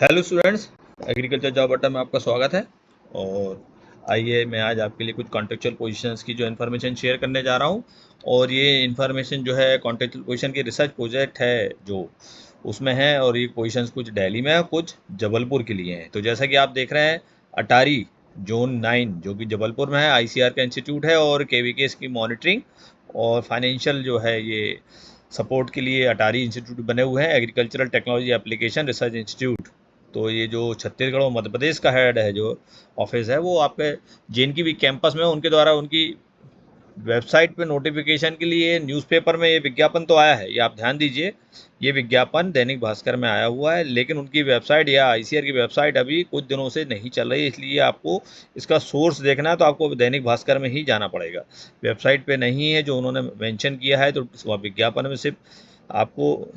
Hello students, agriculture job अड्डा में आपका स्वागत है। और आइए मैं आज आपके लिए कुछ कॉन्ट्रेक्चुअल पोजीशंस की जो इन्फॉर्मेशन शेयर करने जा रहा हूं। और ये इन्फॉर्मेशन जो है कॉन्ट्रेक्चुअल पोजीशन की रिसर्च प्रोजेक्ट है जो उसमें है, और ये पोजीशंस कुछ दिल्ली में है, कुछ जबलपुर के लिए हैं। तो जैसा कि आप देख रहे हैं, अटारी जोन 9 जो कि जबलपुर में है, आईसीआर का इंस्टीट्यूट है, और केवीके इसकी मॉनिटरिंग और फाइनेंशियल जो है ये सपोर्ट के लिए अटारी इंस्टीट्यूट बने हुए हैं, agricultural technology application research institute. तो ये जो छत्तीसगढ़ और मध्य प्रदेश का हेड है जो ऑफिस है, वो आपके जिनकी भी कैंपस में उनके द्वारा उनकी वेबसाइट पे नोटिफिकेशन के लिए न्यूज़पेपर में ये विज्ञापन तो आया है, ये आप ध्यान दीजिए। ये विज्ञापन दैनिक भास्कर में आया हुआ है, लेकिन उनकी वेबसाइट या आईसीआर की वेबसाइट अभी कुछ दिनों से नहीं चल रही है, इसलिए आपको इसका सोर्स देखना है तो आपको दैनिक भास्कर में ही जाना पड़ेगा। वेबसाइट पे नहीं है जो उन्होंने मेंशन किया है, तो विज्ञापन में सिर्फ आपको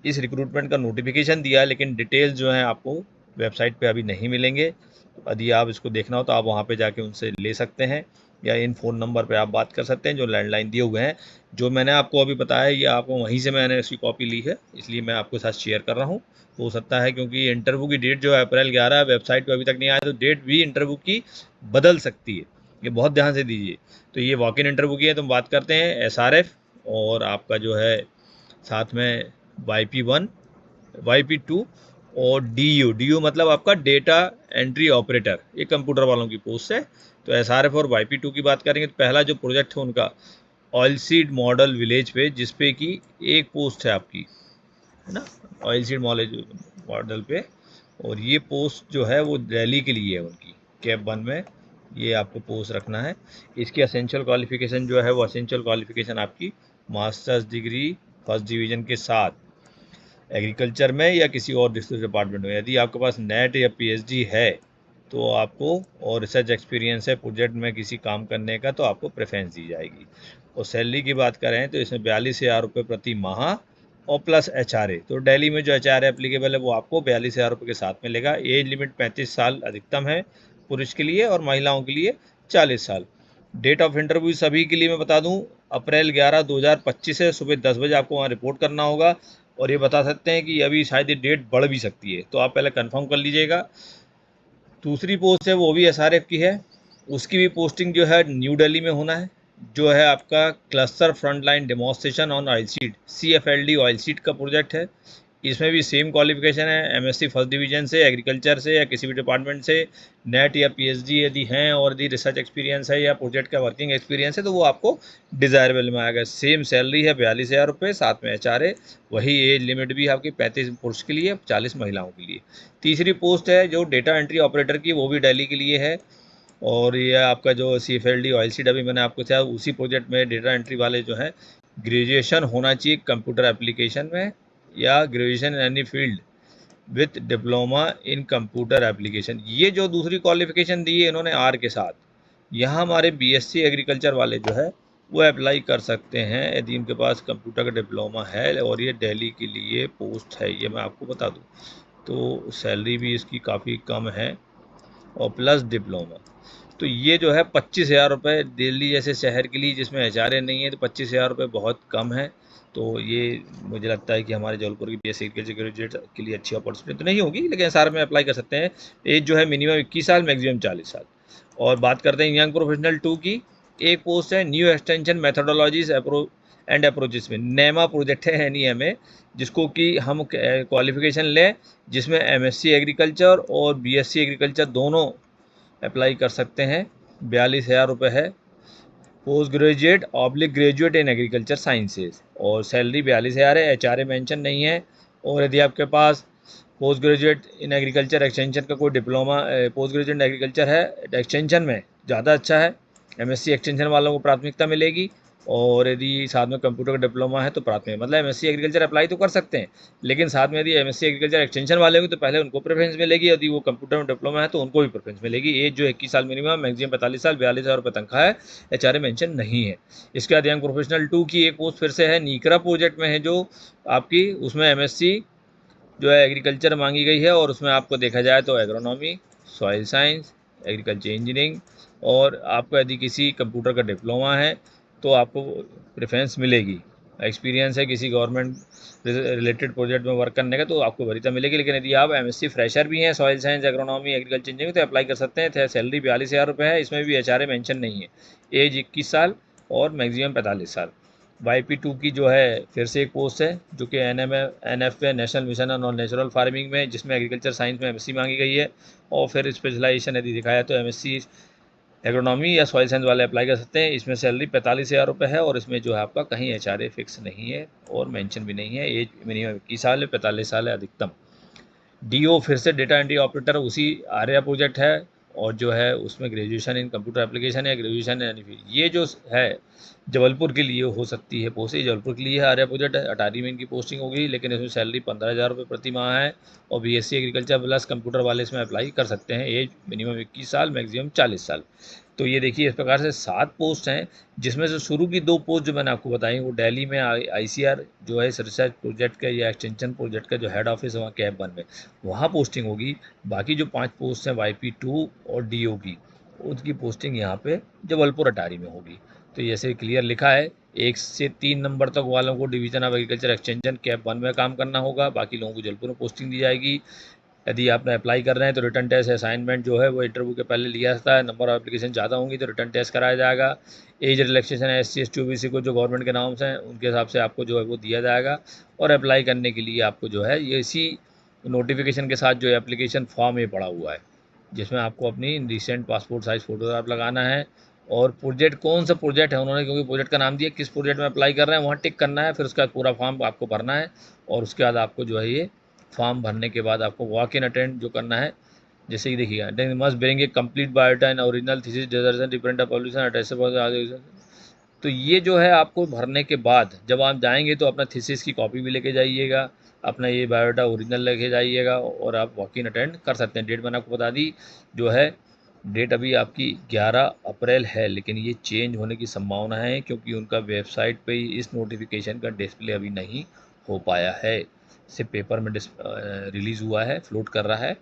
इस रिक्रूटमेंट का नोटिफिकेशन दिया है, लेकिन डिटेल्स जो हैं आपको वेबसाइट पे अभी नहीं मिलेंगे। तो यदि आप इसको देखना हो तो आप वहाँ पे जाके उनसे ले सकते हैं, या इन फ़ोन नंबर पे आप बात कर सकते हैं जो लैंडलाइन दिए हुए हैं। जो मैंने आपको अभी बताया ये आपको वहीं से मैंने इसकी कॉपी ली है, इसलिए मैं आपके साथ शेयर कर रहा हूँ। हो सकता है क्योंकि इंटरव्यू की डेट जो है अप्रैल 11 वेबसाइट पर अभी तक नहीं आया, तो डेट भी इंटरव्यू की बदल सकती है, ये बहुत ध्यान से दीजिए। तो ये वॉक इन इंटरव्यू की है, तो हम बात करते हैं एसआरएफ और आपका जो है साथ में YP1 YP2 और DU मतलब आपका डेटा एंट्री ऑपरेटर, ये कंप्यूटर वालों की पोस्ट है। तो एसआरएफ और YP2 की बात करेंगे तो पहला जो प्रोजेक्ट है उनका ऑयल सीड मॉडल विलेज पे, जिसपे की एक पोस्ट है आपकी, है ना, ऑयल सीड मॉडल पे। और ये पोस्ट जो है वो दिल्ली के लिए है उनकी, कैप 1 में ये आपको पोस्ट रखना है। इसकी असेंशियल क्वालिफिकेशन जो है वो असेंशियल क्वालिफिकेशन आपकी मास्टर्स डिग्री फर्स्ट डिवीजन के साथ एग्रीकल्चर में या किसी और रिसर्च डिपार्टमेंट में। यदि आपके पास नेट या पीएचडी है तो आपको, और रिसर्च एक्सपीरियंस है प्रोजेक्ट में किसी काम करने का, तो आपको प्रेफरेंस दी जाएगी। और सैलरी की बात करें तो इसमें 42,000 रुपये प्रति माह और प्लस एचआरए। तो दिल्ली में जो एचआरए एप्लीकेबल है वो आपको 42,000 रुपये के साथ मिलेगा। एज लिमिट 35 साल अधिकतम है पुरुष के लिए, और महिलाओं के लिए 40 साल। डेट ऑफ इंटरव्यू सभी के लिए मैं बता दूं, अप्रैल 11 2025 है, सुबह 10 बजे आपको वहाँ रिपोर्ट करना होगा। और ये बता सकते हैं कि अभी शायद ये डेट बढ़ भी सकती है, तो आप पहले कंफर्म कर लीजिएगा। दूसरी पोस्ट है वो भी एसआरएफ की है, उसकी भी पोस्टिंग जो है न्यू दिल्ली में होना है। जो है आपका cluster frontline demonstration on oil seed, CFLD oil seed का प्रोजेक्ट है। इसमें भी सेम क्वालिफिकेशन है, एमएससी फर्स्ट डिवीजन से, एग्रीकल्चर से या किसी भी डिपार्टमेंट से, नेट या पीएचडी यदि हैं, और यदि रिसर्च एक्सपीरियंस है या प्रोजेक्ट का वर्किंग एक्सपीरियंस है तो वो आपको डिज़ायरेबल में आएगा। सेम सैलरी है 42,000 रुपये, साथ में एचआरए। वही एज लिमिट भी आपकी 35 पुरुष के लिए, 40 महिलाओं के लिए। तीसरी पोस्ट है जो डेटा एंट्री ऑपरेटर की, वो भी दिल्ली के लिए है। और ये आपका जो CFLD ऑयल सीड अभी मैंने आपको चाहा, उसी प्रोजेक्ट में डेटा एंट्री वाले जो हैं ग्रेजुएशन होना चाहिए कंप्यूटर एप्लीकेशन में, या graduation in any field with diploma in computer application. ये जो दूसरी क्वालिफिकेशन दी है इन्होंने आर के साथ, यहाँ हमारे BSc एग्रीकल्चर वाले जो है वो अप्लाई कर सकते हैं यदि उनके पास कंप्यूटर का डिप्लोमा है। और ये दिल्ली के लिए पोस्ट है, ये मैं आपको बता दूँ। तो सैलरी भी इसकी काफ़ी कम है, और प्लस डिप्लोमा। तो ये जो है 25,000 रुपये दिल्ली जैसे शहर के लिए जिसमें एचआरए नहीं है, तो 25,000 रुपये बहुत कम है। तो ये मुझे लगता है कि हमारे जबलपुर की BSc एग्रीकल्चर ग्रेजुएट के लिए अच्छी अपॉर्चुनिटी तो नहीं होगी, लेकिन SR में अप्लाई कर सकते हैं। एज जो है मिनिमम 21 साल, मैक्सिमम 40 साल। और बात करते हैं यंग प्रोफेशनल 2 की, एक पोस्ट है new extension methodologies and approaches में, नेमा प्रोजेक्ट है NEMA, जिसको कि हम क्वालिफिकेशन लें, जिसमें MSc एग्रीकल्चर और BSc एग्रीकल्चर दोनों अप्लाई कर सकते हैं। 42,000 रुपये है। Post graduate oblique graduate in agriculture sciences, और सैलरी 42,000 है, एचआरए मेंशन नहीं है। और यदि आपके पास post graduate in agriculture extension का कोई diploma, post graduate in agriculture है एक्सटेंशन में, ज़्यादा अच्छा है। MSc एक्सटेंशन वालों को प्राथमिकता मिलेगी, और यदि साथ में कंप्यूटर का डिप्लोमा है तो प्राथमिक, मतलब MSc एग्रीकल्चर अप्लाई तो कर सकते हैं, लेकिन साथ में यदि MSc एग्रीकल्चर एक्सटेंशन वाले होंगे तो पहले उनको प्रेफरेंस मिलेगी, यदि वो कंप्यूटर में डिप्लोमा है तो उनको भी प्रेफरेंस मिलेगी। एज जो 21 साल मिनिमम, मैक्सिमम 45 साल, 42,000 रुपये तनख्वाह है, एचआरए मेंशन नहीं है। इसके बाद यंग प्रोफेशनल 2 की एक पोस्ट फिर से है, नीकरा प्रोजेक्ट में है जो आपकी, उसमें MSc जो है एग्रीकल्चर मांगी गई है, और उसमें आपको देखा जाए तो agronomy, soil science, agriculture engineering, और आपको यदि किसी कंप्यूटर का डिप्लोमा है तो आपको प्रेफरेंस मिलेगी। एक्सपीरियंस है किसी गवर्नमेंट रिलेटेड प्रोजेक्ट में वर्क करने का तो आपको वरीयता मिलेगी। लेकिन यदि आप एमएससी फ्रेशर भी हैं, soil science, agronomy, agriculture engineering, तो अप्लाई कर सकते हैं। सैलरी 42,000 रुपये है, इसमें भी एचआरए मेंशन नहीं है। एज 21 साल और मैक्सिमम 45 साल। YP2 की जो है फिर से एक पोस्ट है जो कि NF पे national mission on natural farming में, जिसमें एग्रीकल्चर साइंस में एमएससी मांगी गई है। और फिर स्पेशलाइजेशन यदि दिखाया तो एमएससी एग्रोनॉमी या सॉइल साइंस वाले अप्लाई कर सकते हैं। इसमें सैलरी 45,000 रुपये है और इसमें जो है आपका कहीं एचआरए फिक्स नहीं है और मेंशन भी नहीं है। एज मिनिमम 21 साल है, 45 साल है अधिकतम। डीओ फिर से डेटा एंट्री ऑपरेटर उसी आर्या प्रोजेक्ट है और जो है उसमें ग्रेजुएशन इन कंप्यूटर एप्लीकेशन है, ग्रेजुएशन यानी ये जो है जबलपुर के लिए हो सकती है पोस्ट, जबलपुर के लिए है। आर्या प्रोजेक्ट है, अटारी में इनकी पोस्टिंग होगी, लेकिन इसमें सैलरी 15,000 रुपये प्रति माह है। और बीएससी एग्रीकल्चर प्लस कंप्यूटर वाले इसमें अप्लाई कर सकते हैं। एज मिनिमम 21 साल, मैक्सिमम 40 साल। तो ये देखिए इस प्रकार से 7 पोस्ट हैं, जिसमें से शुरू की 2 पोस्ट जो मैंने आपको बताई वो दिल्ली में ICR जो है रिसर्च प्रोजेक्ट का या एक्सटेंशन प्रोजेक्ट का जो हेड ऑफिस है वहाँ कैप 1 में, वहाँ पोस्टिंग होगी। बाकी जो 5 पोस्ट हैं YP2 और DO की, उसकी पोस्टिंग यहाँ पे जबलपुर अटारी में होगी। तो जैसे क्लियर लिखा है 1 से 3 नंबर तक वालों को division of agriculture extension cap 1 में काम करना होगा, बाकी लोगों को जबलपुर में पोस्टिंग दी जाएगी। यदि आप अप्लाई कर रहे हैं तो रिटर्न टेस्ट असाइनमेंट जो है वो इंटरव्यू के पहले लिया जाता है। नंबर ऑफ एप्लीकेशन ज़्यादा होंगी तो रिटर्न टेस्ट कराया जाएगा। एज रिलैक्सेशन है SC ST OBC को जो गवर्नमेंट के नाम से हैं उनके हिसाब से आपको जो है वो दिया जाएगा। और अप्लाई करने के लिए आपको जो है ये इसी नोटिफिकेशन के साथ जो एप्लीकेशन फॉर्म ये पड़ा हुआ है, जिसमें आपको अपनी रिसेंट पासपोर्ट साइज़ फोटोग्राफ लगाना है। और प्रोजेक्ट कौन सा प्रोजेक्ट है उन्होंने, क्योंकि प्रोजेक्ट का नाम दिया, किस प्रोजेक्ट में अप्लाई कर रहे हैं वहाँ टिक करना है। फिर उसके बाद पूरा फॉर्म आपको भरना है और उसके बाद आपको जो है ये फॉर्म भरने के बाद आपको वॉक इन अटेंड जो करना है। जैसे कि देखिएगा, then must bring a complete biodata and original thesis dissertation different publication address. तो ये जो है आपको भरने के बाद जब आप जाएंगे तो अपना थीसिस की कॉपी भी लेके जाइएगा, अपना ये बायोडा ओरिजिनल लेके जाइएगा और आप वॉक इन अटेंड कर सकते हैं। डेट मैंने आपको बता दी जो है, डेट अभी आपकी 11 अप्रैल है, लेकिन ये चेंज होने की संभावना है क्योंकि उनका वेबसाइट पे ही इस नोटिफिकेशन का डिस्प्ले अभी नहीं हो पाया है। सिर्फ पेपर में रिलीज़ हुआ है, फ्लोट कर रहा है।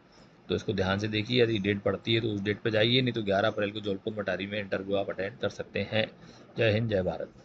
तो इसको ध्यान से देखिए, यदि डेट पड़ती है तो उस डेट पे जाइए, नहीं तो 11 अप्रैल को जबलपुर मटारी में इंटरव्यू आप अटेंड कर सकते हैं। जय हिंद, जय भारत।